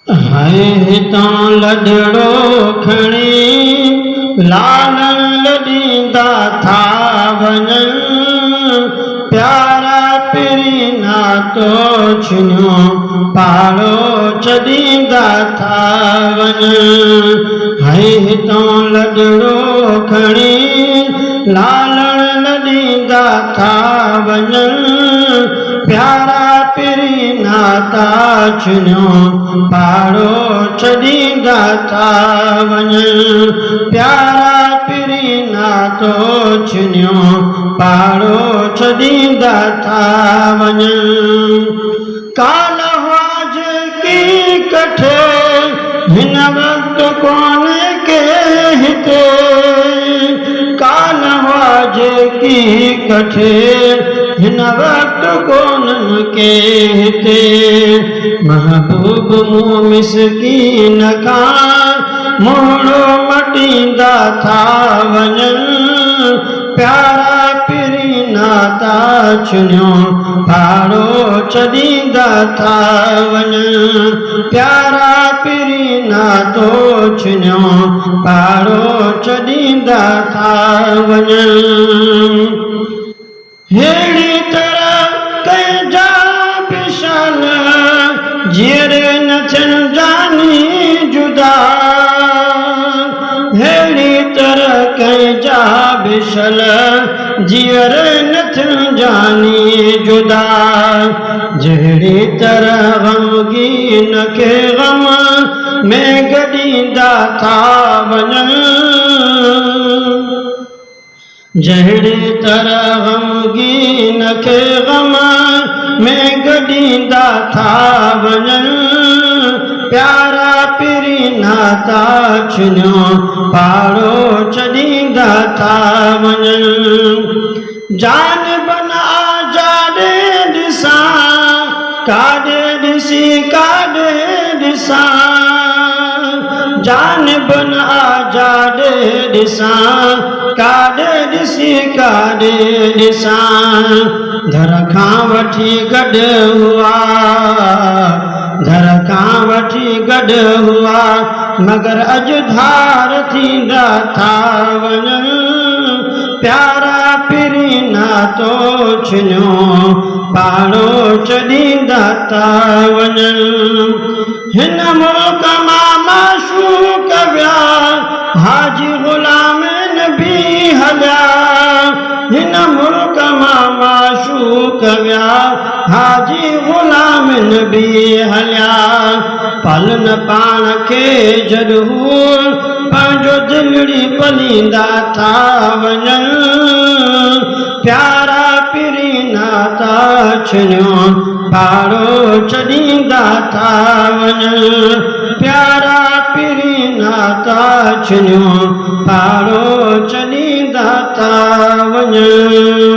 हाय हितां लॾड़ो खणी लालण लॾींदा था वञनि, प्यारा पिरी नातो छिनियो पाड़ो छॾींदा था वञनि। हाय हितां लॾड़ो खणी लालण लॾींदा था वञनि, प्यारा पिरी नाता छिनियो पाड़ो छॾींदा था वञनि, प्यारा पिरी नातो छिनियो पाड़ो छॾींदा था वञनि। काल वाज की कठे हिन वक़्त कोन्हे के हिते, काल वाज की कठे हिन वक़्त कोन्हनि के हिते, महबूब मूं मिसकीन खां मुहिड़ो मटींदा था वञनि, प्यारा पिरी नाता छिनियो पाड़ो छॾींदा था वञनि, प्यारा पिरी नातो छिनियो पाड़ो छॾींदा था वञनि। हेड़ी तरह कंहिंजा बिशल जीअरे न थियनि जानी जुदा, हेड़ी तरह कंहिंजा बिशल जीअरे न थियनि जानी जुदा, जहिड़ी तरह ग़मगीन खे ग़म में गॾींदा था वञनि, जहिड़ी तरह ग़मगीन खे ग़म में गॾींदा था वञनि, प्यारा पिरी नाता छिनियो पाड़ो छॾींदा था वञनि। जानबन आजादे ॾिसां काॾे ॾिसी काॾे ॾिसां, जानबन आजादे ॾिसां काॾे ॾिसी काॾे ॾिसां, दर खां वठी गॾु हुआ, दर खां वठी गॾु हुआ, मगर अॼु धार थींदा था वञनि, प्यारा पिरी नातो छिनियो पाड़ो छॾींदा था वञनि। हिन मुल्क मां माशूक़ विया हाजी ग़ुलाम नबी हलिया, हिन मुल्क मां माशूक़ विया हाजी ग़ुलाम नबी हलिया, पलन पाण खे जॾहिं हू पंहिंजो दिलड़ी पलींदा था वञनि, प्यारा पिरी नाता छिनियो पाड़ो छॾींदा था वञनि, प्यारा पिरी नाता छिनियो पाड़ो छॾींदा था वञनि।